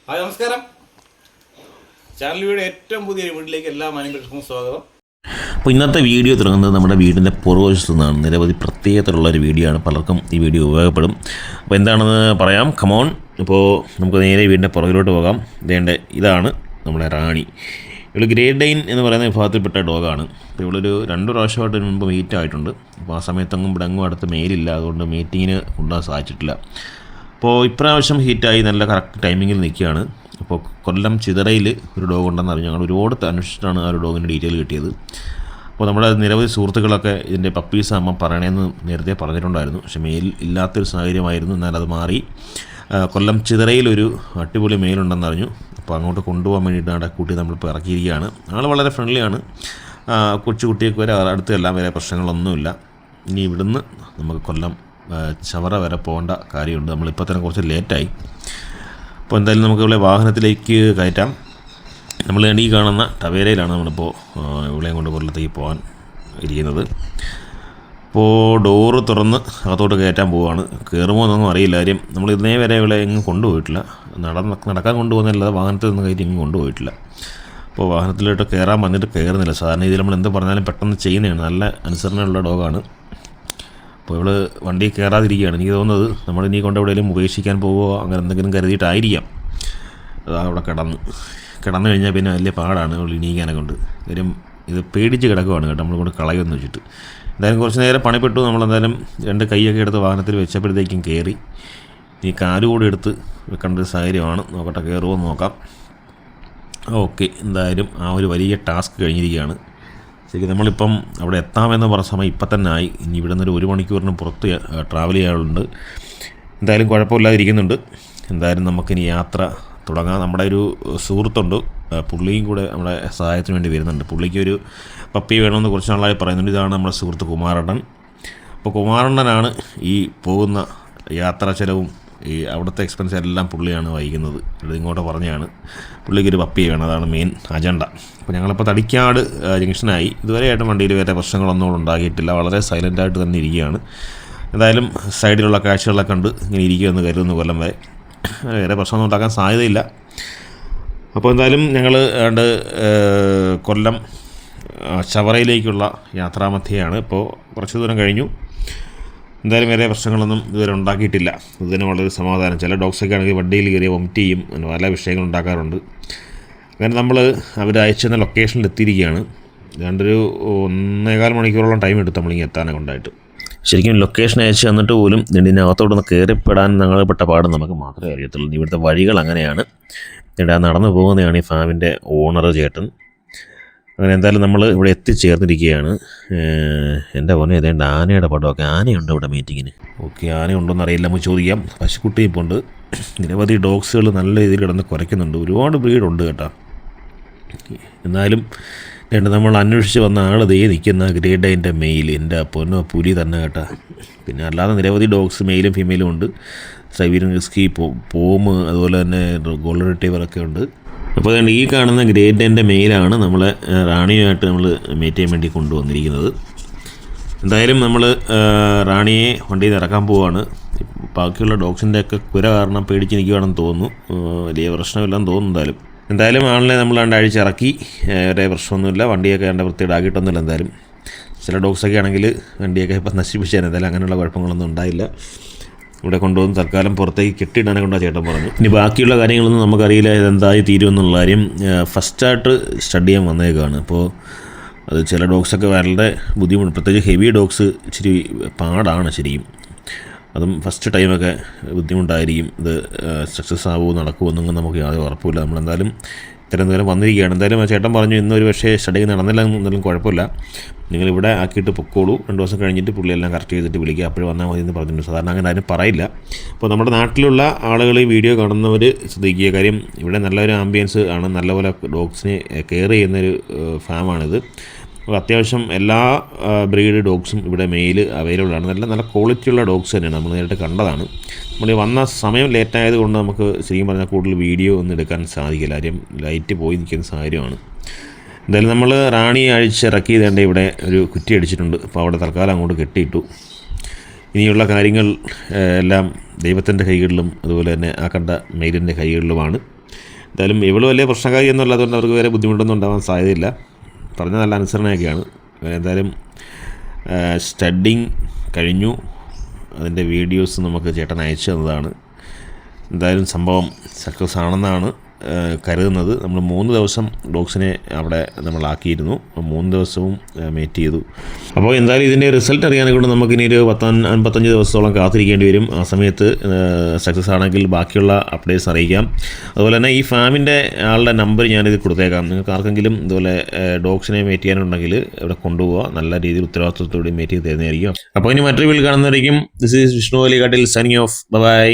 Hi നമസ്കാരം. ചാനലിയുടെ ഏറ്റവും പുതിയ വീട്ടിലേക്ക് എല്ലാ മാന്യപ്രേക്ഷകർക്കും സ്വാഗതം. അപ്പോൾ ഇന്നത്തെ വീഡിയോ തുടങ്ങുന്നത് നമ്മുടെ വീടിൻ്റെ പുറകുവശത്തു നിന്നാണ്. നിരവധി പ്രത്യേകതയുള്ളൊരു വീഡിയോ ആണ്. പലർക്കും ഈ വീഡിയോ ഉപയോഗപ്പെടും. അപ്പോൾ എന്താണെന്ന് പറയാം. കമോൺ. ഇപ്പോൾ നമുക്ക് നേരെ വീടിൻ്റെ പുറകിലോട്ട് പോകാം. ഇതാണ് നമ്മുടെ റാണി. ഇവൾ ഗ്രേറ്റ് ഡെയിൻ എന്ന് പറയുന്ന വിഭാഗത്തിൽപ്പെട്ട ഡോഗാണ്. അപ്പോൾ ഇവളൊരു 2 പ്രാവശ്യമായിട്ട് മുമ്പ് മീറ്റ് ആയിട്ടുണ്ട്. അപ്പോൾ ആ സമയത്തൊന്നും ഇവിടെങ്ങും അടുത്ത് മെയിലില്ല, അതുകൊണ്ട് മീറ്റിങ്ങിന് കൊണ്ടുപോകാൻ സാധിച്ചിട്ടില്ല. അപ്പോൾ ഇപ്രാവശ്യം ഹീറ്റായി നല്ല കറക്റ്റ് ടൈമിങ്ങിൽ നിൽക്കുകയാണ്. അപ്പോൾ കൊല്ലം ചിതറയിൽ ഒരു ഡോഗ് ഉണ്ടെന്ന് അറിഞ്ഞു. ഞങ്ങൾ ഒരുപാട് അന്വേഷിച്ചിട്ടാണ് ആ ഒരു ഡോഗിൻ്റെ ഡീറ്റെയിൽ കിട്ടിയത്. അപ്പോൾ നമ്മുടെ നിരവധി സുഹൃത്തുക്കളൊക്കെ ഇതിൻ്റെ പപ്പീസ് അമ്മ പറയണമെന്ന് നേരത്തെ പറഞ്ഞിട്ടുണ്ടായിരുന്നു. പക്ഷേ മെയിൽ ഇല്ലാത്തൊരു സാഹചര്യമായിരുന്നു. എന്നാൽ അത് മാറി കൊല്ലം ചിതറയിലൊരു അടിപൊളി മെയിലുണ്ടെന്ന് അറിഞ്ഞു. അപ്പോൾ അങ്ങോട്ട് കൊണ്ടുപോകാൻ വേണ്ടിയിട്ട് നടക്കൂട്ടി നമ്മളിപ്പോൾ ഇറക്കിയിരിക്കുകയാണ്. ആൾ വളരെ ഫ്രണ്ട്ലിയാണ്. കൊച്ചുകുട്ടിയൊക്കെ വരെ അടുത്തെല്ലാം വരെ പ്രശ്നങ്ങളൊന്നുമില്ല. ഇനി ഇവിടുന്ന് നമുക്ക് കൊല്ലം ചവറ വരെ പോകേണ്ട കാര്യമുണ്ട്. നമ്മളിപ്പോൾ തന്നെ കുറച്ച് ലേറ്റായി. അപ്പോൾ എന്തായാലും നമുക്ക് ഇവിടെ വാഹനത്തിലേക്ക് കയറ്റാം. നമ്മൾ ഈ കാണുന്ന ടവേരയിലാണ് നമ്മളിപ്പോൾ ഇവിടെയും കൊണ്ട് കൊല്ലത്തേക്ക് പോകാൻ ഇരിക്കുന്നത്. അപ്പോൾ ഡോറ് തുറന്ന് അകത്തോട്ട് കയറ്റാൻ പോവുകയാണ്. കയറുമോ എന്നൊന്നും അറിയില്ല. കാര്യം നമ്മൾ ഇന്നേ വരെ ഇവിടെ എങ്ങും കൊണ്ടുപോയിട്ടില്ല. നടക്കാൻ കൊണ്ടുപോകുന്നതല്ലാതെ വാഹനത്തിൽ നിന്ന് കയറ്റി എങ്ങും കൊണ്ടുപോയിട്ടില്ല. അപ്പോൾ വാഹനത്തിലോട്ട് കയറാൻ വന്നിട്ട് കയറുന്നില്ല. സാധാരണ ഇതിൽ നമ്മൾ എന്ത് പറഞ്ഞാലും പെട്ടെന്ന് ചെയ്യുന്നതാണ്. നല്ല അനുസരണയുള്ള ഡോഗാണ്. അപ്പോൾ ഇവൾ വണ്ടി കയറാതിരിക്കുകയാണ്. എനിക്ക് തോന്നുന്നത് നമ്മളിനി കൊണ്ട് എവിടെയെങ്കിലും ഉപേക്ഷിക്കാൻ പോവുകയോ അങ്ങനെ എന്തെങ്കിലും കരുതിയിട്ടായിരിക്കാം. അതാ അവിടെ കിടന്നു കഴിഞ്ഞാൽ പിന്നെ വലിയ പാടാണ് ഇവൾ ഇണീക്കാനൊക്കെ കൊണ്ട്. കാര്യം ഇത് പേടിച്ച് കിടക്കുവാണ് കേട്ടോ, നമ്മൾ കൊണ്ട് കളയുമെന്ന് വെച്ചിട്ട്. എന്തായാലും കുറച്ച് നേരം പണിപ്പെട്ടു. നമ്മളെന്തായാലും 2 കൈയൊക്കെ എടുത്ത് വാഹനത്തിൽ വെച്ചപ്പോഴത്തേക്കും കയറി. ഈ കാലുകൂടി എടുത്ത് വെക്കേണ്ട ഒരു സാഹചര്യമാണ്. നോക്കട്ടെ കയറുമോ എന്ന് നോക്കാം. ഓക്കെ, എന്തായാലും ആ ഒരു വലിയ ടാസ്ക് കഴിഞ്ഞിരിക്കുകയാണ്. ശരിക്കും നമ്മളിപ്പം അവിടെ എത്താമെന്ന് പറഞ്ഞ സമയം ഇപ്പം തന്നെ ആയി. ഇനി ഇവിടെ നിന്നൊരു 1 മണിക്കൂറിന് പുറത്ത് ട്രാവൽ ചെയ്യാറുണ്ട്. എന്തായാലും കുഴപ്പമില്ലാതിരിക്കുന്നുണ്ട്. എന്തായാലും നമുക്കിനി യാത്ര തുടങ്ങാം. നമ്മുടെ ഒരു സുഹൃത്തുണ്ട്, പുള്ളിയും കൂടെ നമ്മുടെ സഹായത്തിന് വേണ്ടി വരുന്നുണ്ട്. പുള്ളിക്ക് ഒരു പപ്പി വേണമെന്ന് കുറച്ച് നാളായി പറയുന്നുണ്ട്. ഇതാണ് നമ്മുടെ സുഹൃത്ത് കുമാരണ്ണൻ. അപ്പോൾ കുമാരണ്ണനാണ് ഈ പോകുന്ന യാത്രാ ചെലവും ഈ അവിടുത്തെ എക്സ്പെൻസ് എല്ലാം പുള്ളിയാണ് വഹിക്കുന്നത്. ഇങ്ങോട്ട് പറഞ്ഞാണ് പുള്ളിക്കൊരു പപ്പി വേണം, അതാണ് മെയിൻ അജണ്ട. അപ്പോൾ ഞങ്ങളിപ്പോൾ തടിക്കാട് ജംഗ്ഷനായി. ഇതുവരെയായിട്ടും വണ്ടിയിൽ വേറെ പ്രശ്നങ്ങളൊന്നും ഉണ്ടാക്കിയിട്ടില്ല. വളരെ സൈലൻ്റായിട്ട് തന്നെ ഇരിക്കുകയാണ്. എന്തായാലും സൈഡിലുള്ള കാഴ്ചകളൊക്കെ കണ്ട് ഇങ്ങനെ ഇരിക്കുമെന്ന് കരുതുന്നു. കൊല്ലം വരെ വേറെ പ്രശ്നമൊന്നും ഉണ്ടാക്കാൻ സാധ്യതയില്ല. അപ്പോൾ എന്തായാലും ഞങ്ങൾ കൊല്ലം ചവറയിലേക്കുള്ള യാത്രാമധ്യയാണ്. ഇപ്പോൾ കുറച്ച് ദൂരം കഴിഞ്ഞു. എന്തായാലും വേറെ പ്രശ്നങ്ങളൊന്നും ഇതുവരെ ഉണ്ടാക്കിയിട്ടില്ല. ഇതിന് വളരെ സമാധാനം. ചില ഡോഗ്സൊക്കെ ആണെങ്കിൽ വണ്ടിയിൽ കയറി വൊമിറ്റ് ചെയ്യും, പല വിഷയങ്ങൾ ഉണ്ടാക്കാറുണ്ട്. അങ്ങനെ നമ്മൾ അവർ അയച്ചെന്ന ലൊക്കേഷനിൽ എത്തിയിരിക്കുകയാണ്. ഏതാണ്ടൊരു 1.25 മണിക്കൂറോളം ടൈം എടുത്തു നമ്മളിങ്ങനെ എത്താനൊക്കെ ഉണ്ടായിട്ട്. ശരിക്കും ലൊക്കേഷൻ അയച്ചു തന്നിട്ട് പോലും ഇതിനകത്തോട്ടൊന്ന് കയറിപ്പെടാൻ ഞങ്ങൾ പെട്ട പാട് നമുക്ക് മാത്രമേ അറിയത്തുള്ളൂ. ഇവിടുത്തെ വഴികൾ അങ്ങനെയാണ്. നടന്നു പോകുന്നതാണ് ഈ ഫാമിൻ്റെ ഓണർ ചേട്ടൻ. അങ്ങനെ എന്തായാലും നമ്മൾ ഇവിടെ എത്തിച്ചേർന്നിരിക്കുകയാണ്. എൻ്റെ പോലെ ഏതാണ്ട് ആനയുടെ പടമൊക്കെ. ആനയുണ്ട് ഇവിടെ മീറ്റിങ്ങിന്. ഓക്കെ, ആനയുണ്ടോയെന്ന് അറിയില്ല, നമുക്ക് ചോദിക്കാം. പശുക്കുട്ടി ഇപ്പോൾ ഉണ്ട്. നിരവധി ഡോഗ്സുകൾ നല്ല രീതിയിൽ കിടന്ന് കുറയ്ക്കുന്നുണ്ട്. ഒരുപാട് ബ്രീഡുണ്ട് കേട്ടോ. എന്നാലും നമ്മൾ അന്വേഷിച്ച് വന്ന ആൾ ദേ നിൽക്കുന്ന ഗ്രേറ്റ് ഡെയിൻ്റെ മെയിൽ. എൻ്റെ പൊന്നോ പുലി തന്നെ കേട്ടോ. പിന്നെ അല്ലാതെ നിരവധി ഡോഗ്സ് മെയിലും ഫീമെയിലും ഉണ്ട്. സൈബീരിയൻ ഹസ്കി, പോമ്, അതുപോലെ തന്നെ ഗോൾഡൻ റിട്രീവറൊക്കെ ഉണ്ട്. അപ്പോൾ അതുകൊണ്ട് ഈ കാണുന്ന ഗ്രേറ്റ് ഡെയിൻ്റെ മെയിലാണ് നമ്മളെ റാണിയുമായിട്ട് നമ്മൾ മീറ്റ് ചെയ്യാൻ വേണ്ടി കൊണ്ടുവന്നിരിക്കുന്നത്. എന്തായാലും നമ്മൾ റാണിയെ വണ്ടിയിൽ നിന്ന് ഇറക്കാൻ പോവുകയാണ്. ബാക്കിയുള്ള ഡോഗ്സിൻ്റെ ഒക്കെ കുര കാരണം പേടിച്ച് നിൽക്കുകയാണെന്ന് തോന്നുന്നു. വലിയ പ്രശ്നമില്ലെന്ന് തോന്നുന്നു. എന്തായാലും ആളിനെ നമ്മൾ 2 ആഴ്ച ഇറക്കി. വേറെ പ്രശ്നമൊന്നുമില്ല. വണ്ടിയൊക്കെ വൃത്തിയിടാക്കിയിട്ടൊന്നുമില്ല. എന്തായാലും ചില ഡോഗ്സൊക്കെ ആണെങ്കിൽ വണ്ടിയൊക്കെ ഇപ്പം നശിപ്പിച്ചാൽ എന്തായാലും അങ്ങനെയുള്ള കുഴപ്പങ്ങളൊന്നും ഉണ്ടായില്ല. ഇവിടെ കൊണ്ടുവന്ന് തൽക്കാലം പുറത്തേക്ക് കെട്ടിയിടാനെ കൊണ്ടാണ് ചേട്ടൻ പറഞ്ഞു. ഇനി ബാക്കിയുള്ള കാര്യങ്ങളൊന്നും നമുക്കറിയില്ല, ഇതെന്തായി തീരുമെന്നുള്ള കാര്യം. ഫസ്റ്റായിട്ട് സ്റ്റഡി ചെയ്യാൻ വന്നേക്കാണ്. അപ്പോൾ അത് ചില ഡോഗ്സൊക്കെ വളരെ ബുദ്ധിമുട്ട്, പ്രത്യേകിച്ച് ഹെവി ഡോഗ്സ് ഇച്ചിരി പാടാണ് ശരിക്കും. അതും ഫസ്റ്റ് ടൈമൊക്കെ ബുദ്ധിമുട്ടായിരിക്കും. ഇത് സക്സസ് ആവുമോ നടക്കുമോ എന്നൊന്നും നമുക്ക് യാതൊരു ഉറപ്പില്ല. നമ്മളെന്തായാലും ഇത്രയും നേരം വന്നിരിക്കുകയാണ്. എന്തായാലും ആ ചേട്ടൻ പറഞ്ഞു ഇന്നൊരു പക്ഷേ സ്റ്റഡി നടന്നില്ല എന്നാലും കുഴപ്പമില്ല, നിങ്ങളിവിടെ ആക്കിയിട്ട് പൊക്കോളൂ, 2 ദിവസം കഴിഞ്ഞിട്ട് പുള്ളിയെല്ലാം കറക്റ്റ് ചെയ്തിട്ട് വിളിക്കുക, അപ്പോഴും വന്നാൽ മതി എന്ന് പറഞ്ഞിട്ടുണ്ട്. സാധാരണ അങ്ങനെ ആരും പറയില്ല. അപ്പോൾ നമ്മുടെ നാട്ടിലുള്ള ആളുകൾ ഈ വീഡിയോ കാണുന്നവർ ശ്രദ്ധിക്കുക. കാര്യം ഇവിടെ നല്ലൊരു ആംബിയൻസ് ആണ്. നല്ലപോലെ ഡോഗ്സിനെ കെയർ ചെയ്യുന്നൊരു ഫാമാണിത്. അപ്പോൾ അത്യാവശ്യം എല്ലാ ബ്രീഡ് ഡോഗ്സും ഇവിടെ മെയിൽ അവൈലബിൾ ആണ്. നല്ല ക്വാളിറ്റിയുള്ള ഡോഗ്സ് തന്നെയാണ്. നമ്മൾ നേരിട്ട് കണ്ടതാണ്. നമ്മൾ വന്ന സമയം ലേറ്റായത് കൊണ്ട് നമുക്ക് ശരിക്കും പറഞ്ഞാൽ കൂടുതൽ വീഡിയോ ഒന്നും എടുക്കാൻ സാധിക്കില്ല. കാര്യം ലൈറ്റ് പോയി നിൽക്കുന്ന സാഹചര്യമാണ്. എന്തായാലും നമ്മൾ റാണിയെ അഴിച്ചിറക്കി ഇതേണ്ട ഇവിടെ ഒരു കുറ്റി അടിച്ചിട്ടുണ്ട്. അപ്പോൾ അവിടെ തൽക്കാലം അങ്ങോട്ട് കെട്ടിയിട്ടു. ഇനിയുള്ള കാര്യങ്ങൾ എല്ലാം ദൈവത്തിൻ്റെ കൈകളിലും അതുപോലെ തന്നെ ആ കണ്ട മെയിലിൻ്റെ കൈകളിലുമാണ്. എന്തായാലും ഇവള് വലിയ പ്രശ്നകാരി എന്നല്ലാത്തതുകൊണ്ട് അവർക്ക് വേറെ ബുദ്ധിമുട്ടൊന്നും ഉണ്ടാകാൻ സാധ്യതയില്ല. പറഞ്ഞ നല്ല അനുസരണയൊക്കെയാണ്. എന്തായാലും സ്റ്റഡിങ് കഴിഞ്ഞു. അതിൻ്റെ വീഡിയോസ് നമുക്ക് ചേട്ടൻ അയച്ചു തന്നതാണ്. എന്തായാലും സംഭവം സക്സസ് ആണെന്നാണ് കരുതുന്നത്. നമ്മൾ 3 ദിവസം ഡോഗ്സിനെ അവിടെ നമ്മളാക്കിയിരുന്നു. 3 ദിവസവും മേറ്റ് ചെയ്തു. അപ്പോൾ എന്തായാലും ഇതിൻ്റെ റിസൾട്ട് അറിയാനെ കൊണ്ട് നമുക്കിനി ഒരു 55 ദിവസത്തോളം കാത്തിരിക്കേണ്ടി വരും. ആ സമയത്ത് സക്സസ് ആണെങ്കിൽ ബാക്കിയുള്ള അപ്ഡേറ്റ്സ് അറിയിക്കാം. അതുപോലെ തന്നെ ഈ ഫാമിൻ്റെ ആളുടെ നമ്പർ ഞാനിത് കൊടുത്തേക്കാം. നിങ്ങൾക്ക് ആർക്കെങ്കിലും ഇതുപോലെ ഡോഗ്സിനെ മേറ്റ് ചെയ്യാനുണ്ടെങ്കിൽ ഇവിടെ കൊണ്ടുപോകുക. നല്ല രീതിയിൽ ഉത്തരവാദിത്വത്തോടെ മേറ്റ് ചെയ്ത് തരുന്നതായിരിക്കും. അപ്പോൾ ഇനി മറ്റൊരു വീഡിയോയിൽ കാണുന്നതായിരിക്കും. This is Vishnu Alikattil signing off. By.